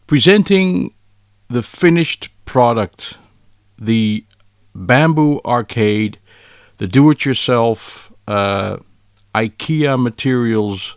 Presenting the finished product, the bamboo arcade, the do-it-yourself IKEA materials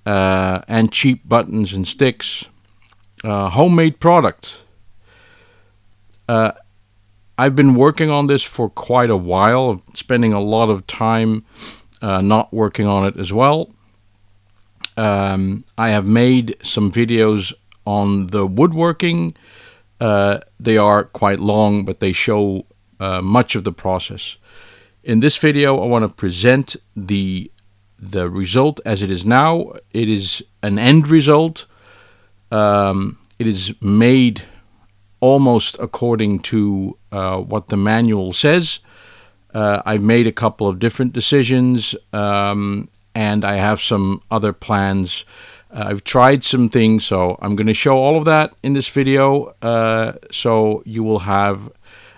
and cheap buttons and sticks, homemade product. I've been working on this for quite a while, spending a lot of time not working on it as well. I have made some videos on the woodworking. They are quite long, but they show much of the process. In this video, I want to present the result as it is now. It is an end result. It is made almost according to what the manual says. I've made a couple of different decisions, and I have some other plans. I've tried some things, so I'm going to show all of that in this video, so you will have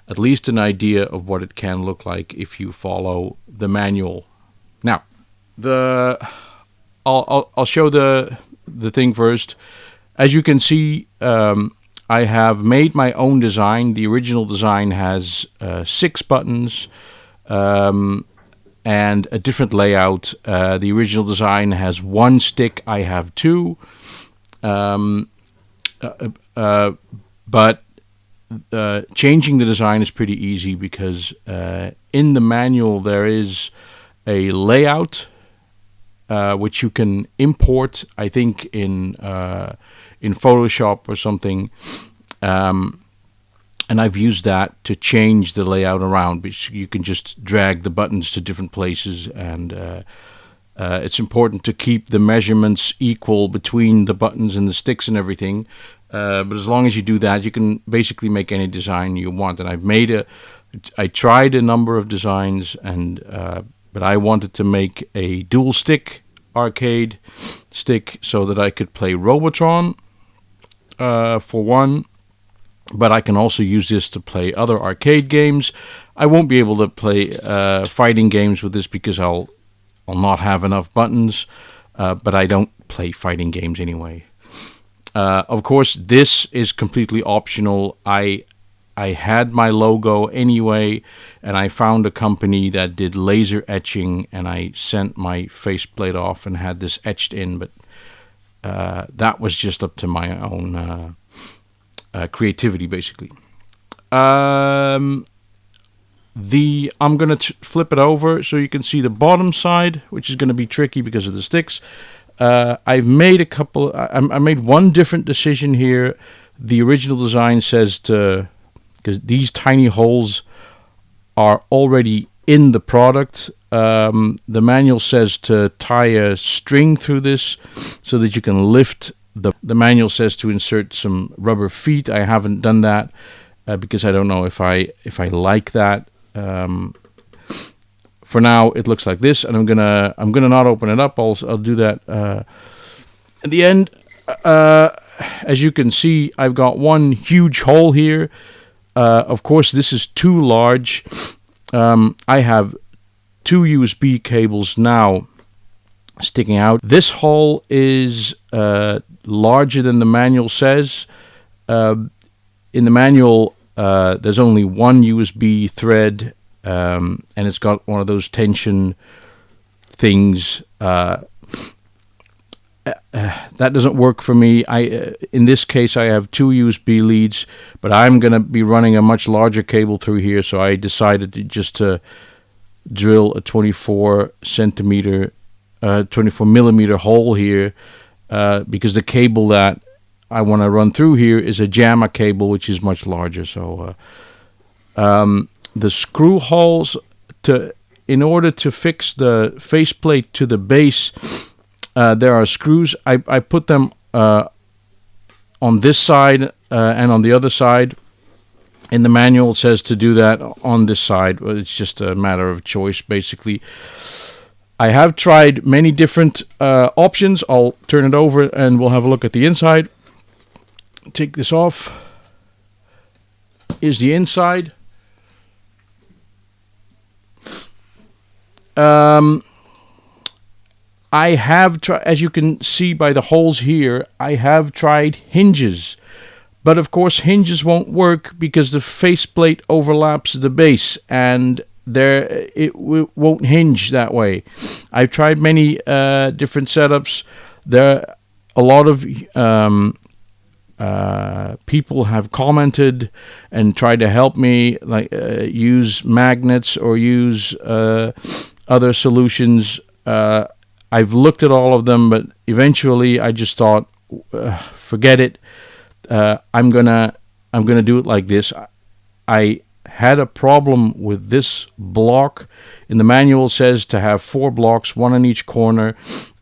at least an idea of what it can look like if you follow the manual. Now, I'll show the thing first. As you can see, I have made my own design. The original design has 6 buttons and a different layout. The original design has 1 stick. I have 2. But changing the design is pretty easy because in the manual there is a layout which you can import, I think, in Photoshop or something, and I've used that to change the layout around, because you can just drag the buttons to different places, and it's important to keep the measurements equal between the buttons and the sticks and everything, but as long as you do that, you can basically make any design you want. And I tried a number of designs, and but I wanted to make a dual stick arcade stick so that I could play Robotron for one, but I can also use this to play other arcade games. I won't be able to play fighting games with this because I'll not have enough buttons, but I don't play fighting games anyway. Of course, this is completely optional. I had my logo anyway, and I found a company that did laser etching, and I sent my faceplate off and had this etched in, but that was just up to my own creativity, basically. I'm going to flip it over so you can see the bottom side, which is going to be tricky because of the sticks. I've made I made one different decision here. The original design says because these tiny holes are already in the product. The manual says to tie a string through this so that you can lift the manual says to insert some rubber feet. I haven't done that because I don't know if I like that. For now, it looks like this, and I'm gonna not open it up. I'll do that at the end. As you can see, I've got one huge hole here. Of course, this is too large. I have 2 USB cables now sticking out. This hole is larger than the manual says. In the manual, there's only 1 USB thread, and it's got one of those tension things. That doesn't work for me. In this case, I have 2 USB leads, but I'm going to be running a much larger cable through here, so I decided to drill a 24 millimeter hole here, because the cable that I want to run through here is a JAMA cable, which is much larger. So the screw holes, in order to fix the faceplate to the base, there are screws. I put them on this side and on the other side. In the manual, it says to do that on this side. It's just a matter of choice, basically. I have tried many different options. I'll turn it over and we'll have a look at the inside. Take this off. Here's the inside. I have tried, as you can see by the holes here, I have tried hinges. But of course hinges won't work because the faceplate overlaps the base, and it won't hinge that way. I've tried many different setups. There a lot of people have commented and tried to help me, like use magnets or use other solutions. I've looked at all of them, but eventually I just thought, forget it. I'm gonna do it like this. I had a problem with this block. In the manual says to have 4 blocks, 1 in each corner,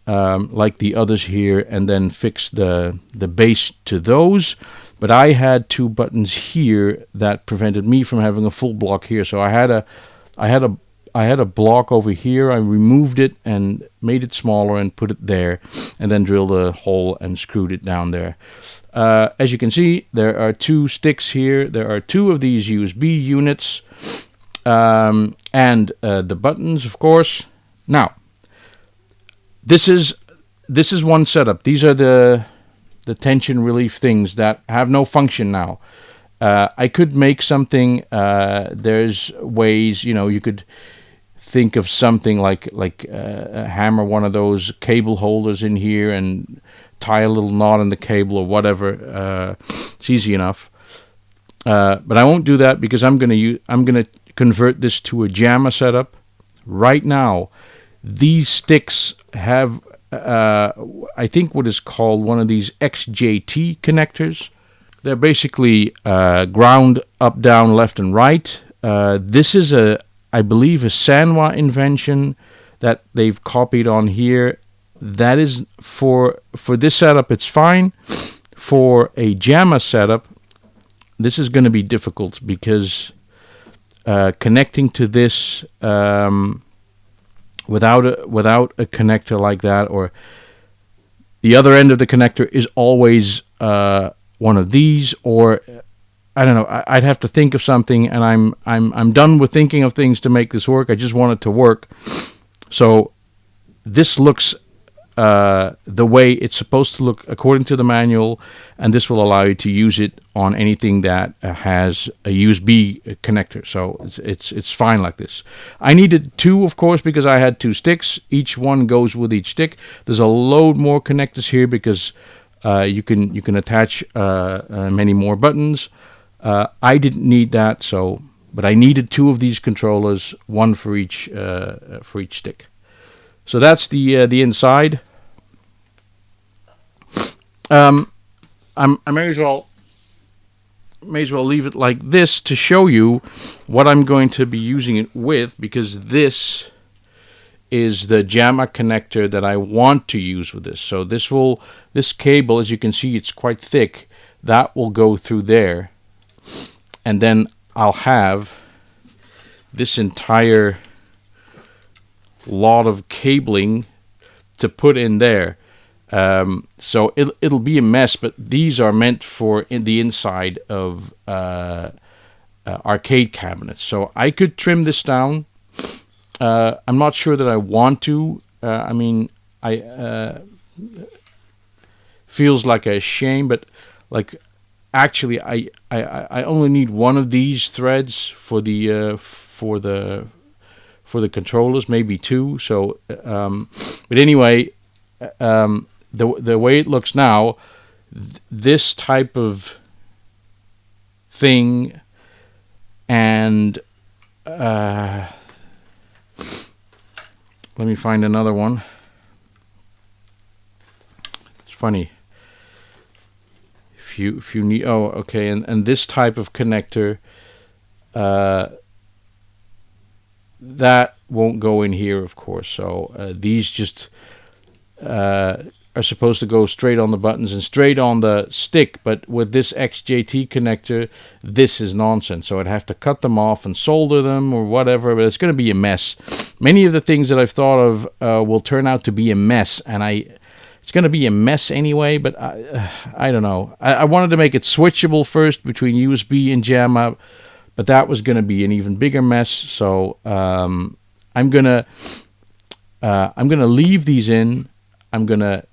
like the others here, and then fix the base to those. But I had 2 buttons here that prevented me from having a full block here. So I had a block over here. I removed it and made it smaller and put it there, and then drilled a hole and screwed it down there. As you can see, there are 2 sticks here. There are 2 of these USB units, and the buttons, of course. Now, this is one setup. These are the tension relief things that have no function now. I could make something. There's ways, you could think of something like hammer one of those cable holders in here and tie a little knot in the cable or whatever. It's easy enough. But I won't do that because I'm gonna convert this to a JAMA setup. Right now, these sticks have I think what is called one of these XJT connectors. They're basically ground up, down, left, and right. This is I believe, a Sanwa invention that they've copied on here. That is for this setup, it's fine. For a JAMA setup, this is going to be difficult because connecting to this without a connector like that, or the other end of the connector is always one of these, or I don't know. I'd have to think of something, and I'm done with thinking of things to make this work. I just want it to work. So this looks the way it's supposed to look according to the manual, and this will allow you to use it on anything that has a USB connector. So it's fine like this. I needed 2, of course, because I had 2 sticks. Each one goes with each stick. There's a load more connectors here because you can attach many more buttons. I didn't need that, but I needed 2 of these controllers, 1 for each stick. So that's the inside. I may as well leave it like this to show you what I'm going to be using it with, because this is the JAMA connector that I want to use with this. So this cable, as you can see, it's quite thick. That will go through there, and then I'll have this entire lot of cabling to put in there. So it'll be a mess, but these are meant for the inside of arcade cabinets. So I could trim this down. I'm not sure that I want to. I mean, feels like a shame, but like actually, I only need 1 of these threads for the controllers, maybe 2. So, but anyway, the way it looks now, this type of thing, and let me find another one. It's funny. If you need, oh, okay, and this type of connector, that won't go in here, of course. So these just are supposed to go straight on the buttons and straight on the stick, but with this XJT connector, this is nonsense. So I'd have to cut them off and solder them or whatever, but it's going to be a mess. Many of the things that I've thought of will turn out to be a mess, and it's going to be a mess anyway, but I don't know. I wanted to make it switchable first between USB and JAMA, but that was going to be an even bigger mess. So I'm going to I'm going to leave these in. I'm going to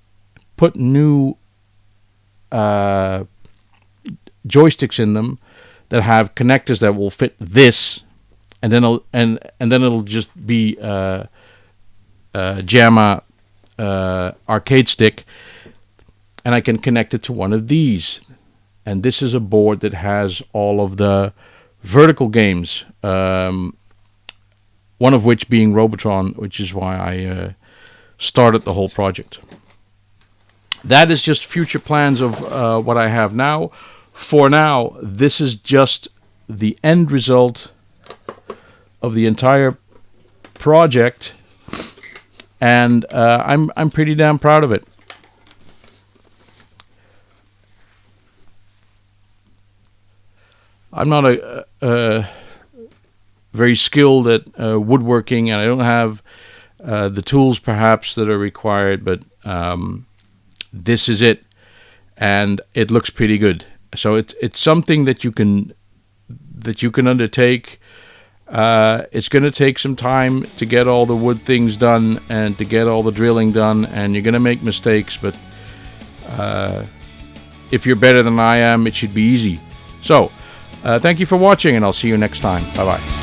put new joysticks in them that have connectors that will fit this, and then it'll just be JAMA arcade stick, and I can connect it to one of these. And this is a board that has all of the vertical games, one of which being Robotron, which is why I started the whole project. That is just future plans of what I have now. For now, this is just the end result of the entire project, and I'm pretty damn proud of it. I'm not a very skilled at woodworking, and I don't have the tools perhaps that are required, but this is it, and it looks pretty good. So it's something that you can undertake. It's going to take some time to get all the wood things done and to get all the drilling done, and you're going to make mistakes, but if you're better than I am, it should be easy. So thank you for watching, and I'll see you next time. Bye-bye.